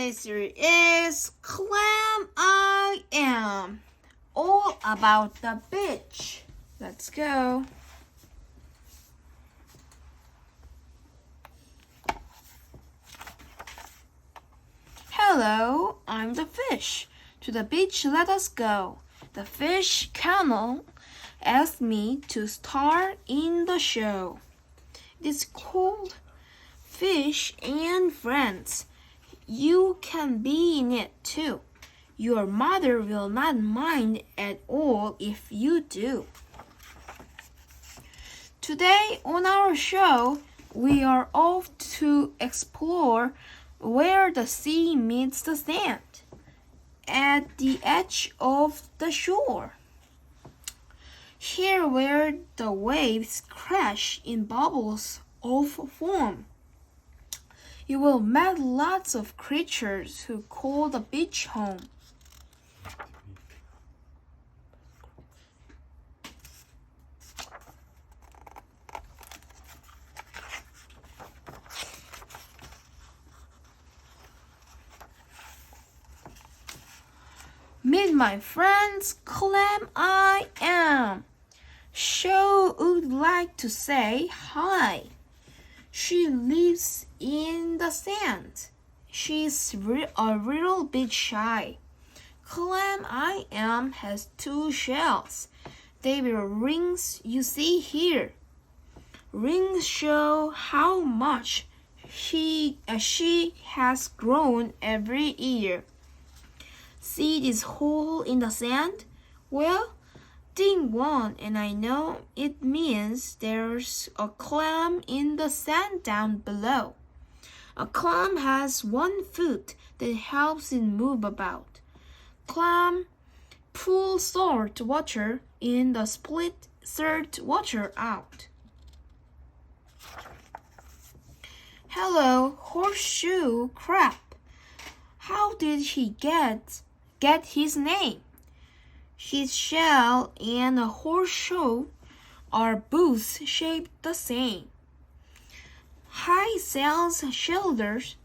mystery is Clam-I Am, all about the beach. Let's go. Hello, I'm the fish. To the beach let us go. The fish colonel asked me to star in the show. It's called Fish and Friends. You can be in it too. Your mother will not mind at all if you do. Today on our show, we are off to explore where the sea meets the sand, at the edge of the shore. Here where the waves crash in bubbles of foam. You will meet lots of creatures who call the beach home. Meet my friends, Clam-I Am. She would like to say hi. She lives in the sand. She's a little bit shy. Clam-I Am has 2 shells. They were rings you see here. Rings show how much she has grown every year. See this hole in the sand? Well, ding one, and I know it means there's a clam in the sand down below. A clam has 1 foot that helps it move about. Clam pull salt water in the split salt water out. Hello, horseshoe crab. How did he get his name? His shell and a horseshoe are both shaped the same. High sails shields.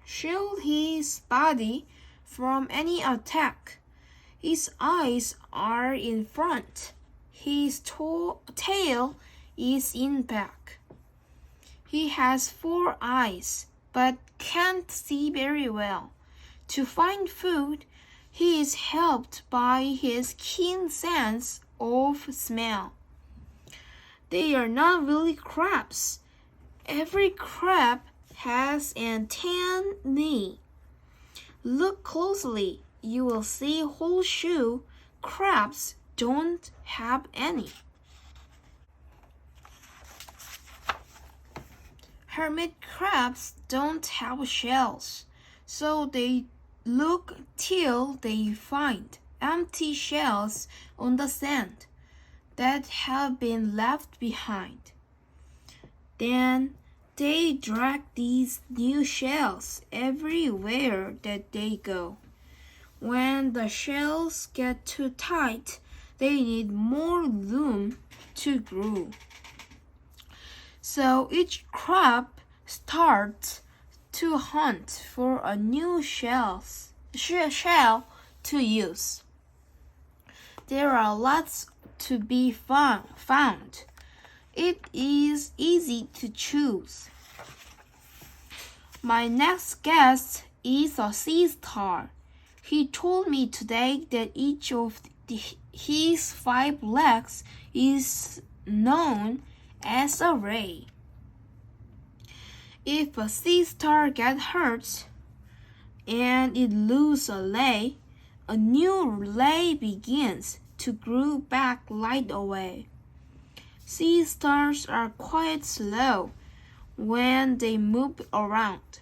Shield his body from any attack. His eyes are in front. His tail is in back. He has 4 eyes, but can't see very well. To find food, he is helped by his keen sense of smell. They are not really crabs. Every crab has an antennae. Look closely. You will see horseshoe crabs don't have any. Hermit crabs don't have shells, so they look till they find empty shells on the sand that have been left behind. Then they drag these new shells everywhere that they go. When the shells get too tight, they need more room to grow. So each crab starts to hunt for a new shell to use. There are lots to be found. It is easy to choose. My next guest is a sea star. He told me today that each of his 5 legs is known as a ray. If a sea star gets hurt and it loses a leg, a new ray begins to grow back right away. Sea stars are quite slow when they move around.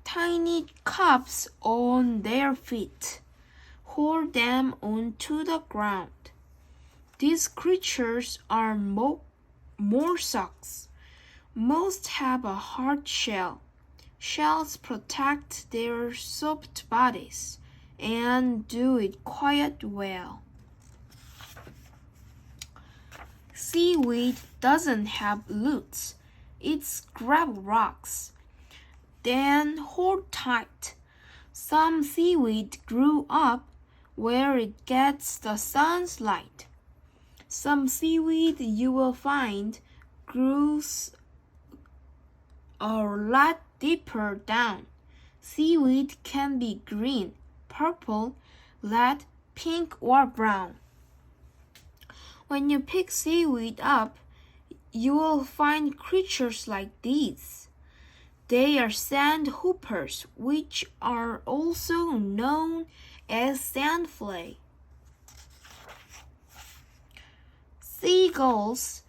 Tiny cups on their feet hold them onto the ground. These creatures are mollusks. Most have a hard shell. Shells protect their soft bodies and do it quite well. Seaweed doesn't have roots. It's grab rocks. Then hold tight. Some seaweed grew up where it gets the sun's light. Some seaweed you will find grows a lot deeper down. Seaweed can be green, purple, red, pink, or brown. When you pick seaweed up, you will find creatures like these. They are sandhoppers, which are also known as sandfly. Seagulls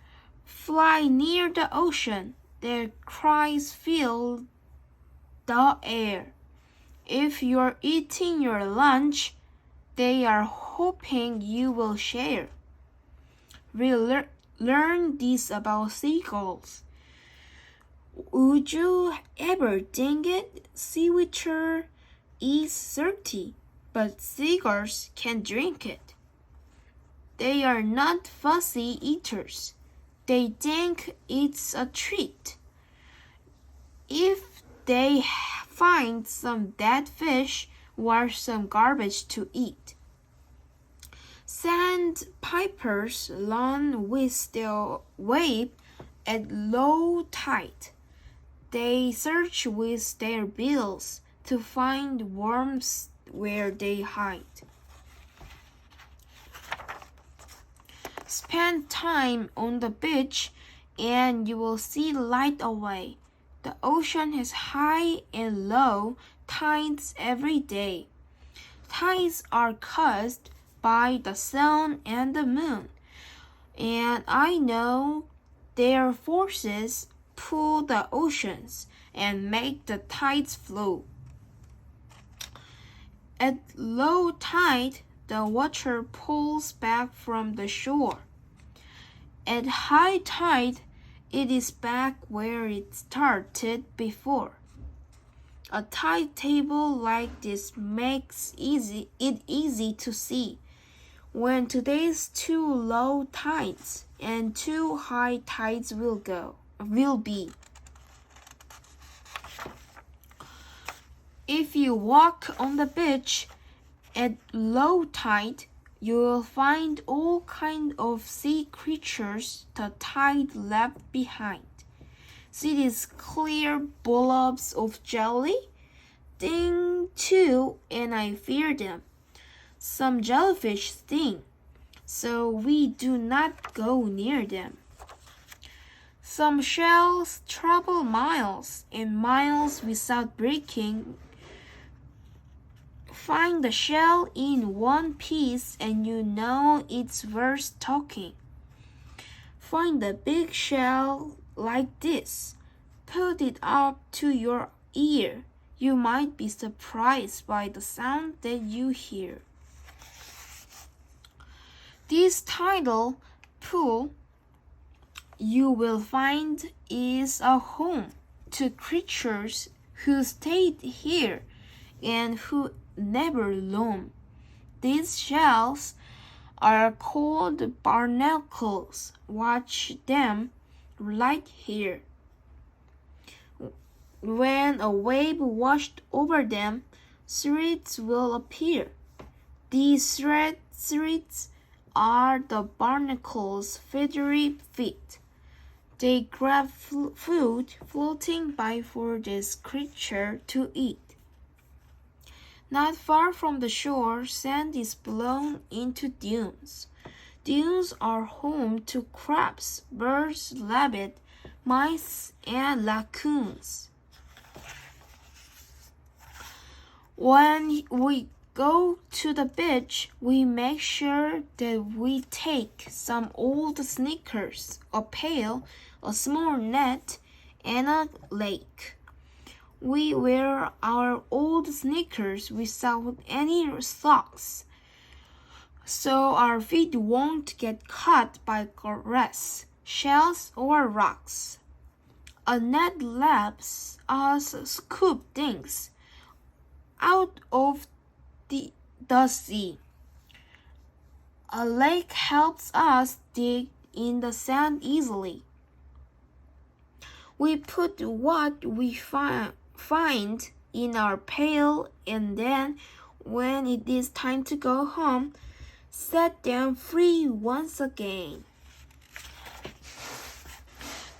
fly near the ocean. Their cries fill the air. If you're eating your lunch, they are hoping you will share. We learn this about seagulls. Would you ever think it? Seawater is salty, but seagulls can drink it. They are not fussy eaters. They think it's a treat. If they find some dead fish or some garbage to eat. Sandpipers run with their wave at low tide. They search with their bills to find worms where they hide. Spend time on the beach and you will see light away. The ocean has high and low tides every day. Tides are caused by the sun and the moon, and I know their forces pull the oceans and make the tides flow. At low tide, the water pulls back from the shore. At high tide, it is back where it started before. A tide table like this makes it easy to see when today's two low tides and two high tides will be. If you walk on the beach at low tide, you will find all kinds of sea creatures the tide left behind. See these clear blobs of jelly? Sting too, and I fear them. Some jellyfish sting, so we do not go near them. Some shells travel miles and miles without breaking. Find the shell in one piece and you know it's worth talking. Find a big shell like this. Put it up to your ear. You might be surprised by the sound that you hear. This tidal pool you will find is a home to creatures who stayed here and who never roam. These shells are called barnacles. Watch them right here. When a wave washed over them, threads will appear. These threads are the barnacles' feathery feet. They grab food floating by for this creature to eat. Not far from the shore, sand is blown into dunes. Dunes are home to crabs, birds, rabbits, mice, and raccoons. When we go to the beach, we make sure that we take some old sneakers, a pail, a small net, and a rake. We wear our old sneakers without any socks, so our feet won't get caught by grass, shells, or rocks. A net lets us scoop things out of the sea. A lake helps us dig in the sand easily. We put what we find in our pail, and then, when it is time to go home, set them free once again.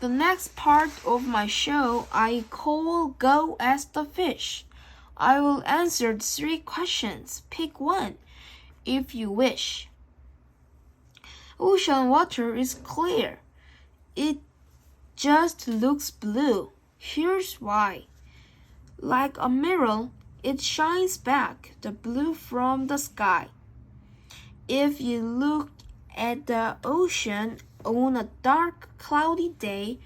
The next part of my show I call Go Ask the Fish. I will answer 3 questions. Pick one if you wish. Ocean water is clear. It just looks blue. Here's why. Like a mirror, it shines back the blue from the sky. If you look at the ocean on a dark, cloudy day,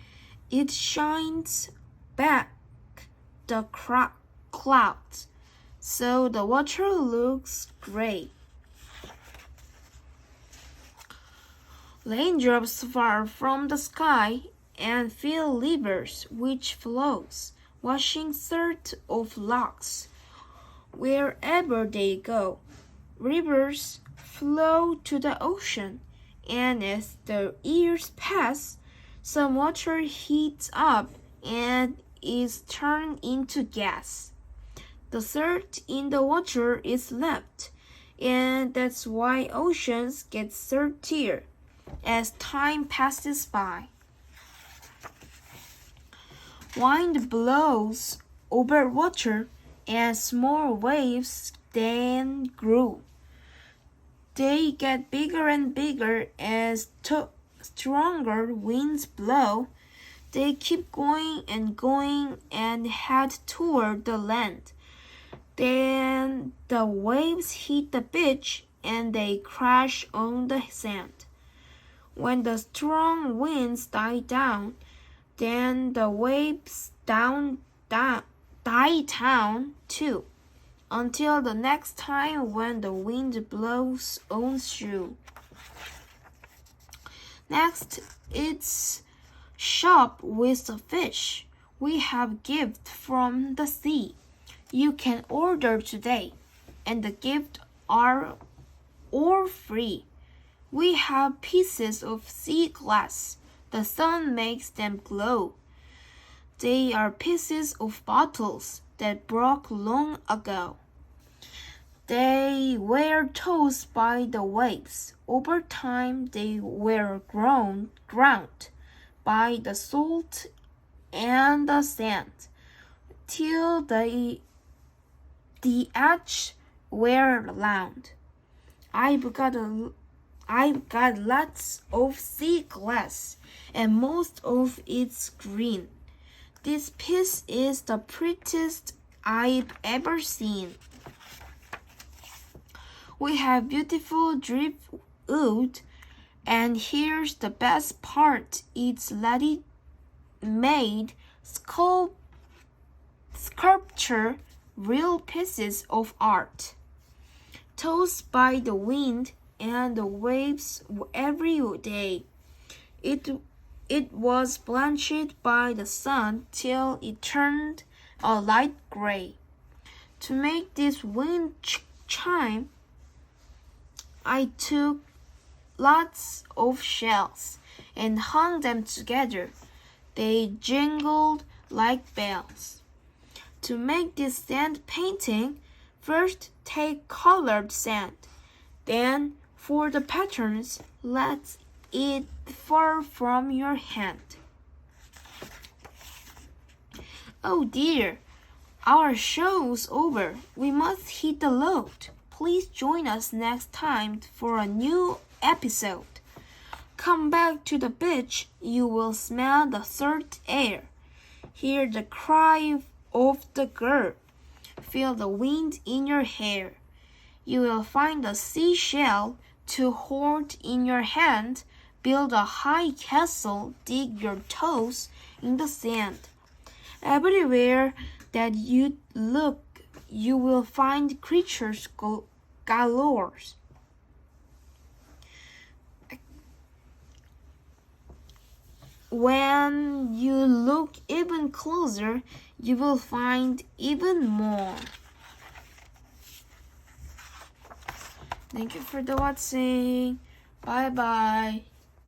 it shines back the clouds, so the water looks gray. Raindrops fall from the sky and fill rivers which flows, washing dirt off rocks. Wherever they go, rivers flow to the ocean, and as the years pass, some water heats up and is turned into gas. The dirt in the water is left, and that's why oceans get dirtier as time passes by. Wind blows over water, and small waves then grow. They get bigger and bigger as stronger winds blow. They keep going and head toward the land. Then the waves hit the beach and they crash on the sand. When the strong winds die down, then the waves die down too, until the next time when the wind blows on through. Next, it's Shop with the Fish. We have gift from the sea. You can order today, and the gifts are all free. We have pieces of sea glass. The sun makes them glow. They are pieces of bottles that broke long ago. They were tossed by the waves. Over time, they were drowned by the salt and the sand, till the edges were round. I've got lots of sea glass, and most of it's green. This piece is the prettiest I've ever seen. We have beautiful driftwood, and here's the best part. It's ready-made sculpture, real pieces of art, tossed by the wind and the waves every day. It was blanched by the sun till it turned a light gray. To make this wind chime, I took lots of shells and hung them together. They jingled like bells. To make this sand painting, first take colored sand. Then, for the patterns, let it fall from your hand. Oh dear, our show's over. We must hit the road. Please join us next time for a new episode. Come back to the beach. You will smell the salt air, hear the cry of the girl, feel the wind in your hair. You will find a seashell to hold in your hand, build a high castle, dig your toes in the sand. Everywhere that you look, you will find creatures galore. when you look even closer, you will find even more. Thank you for the watching. Bye bye.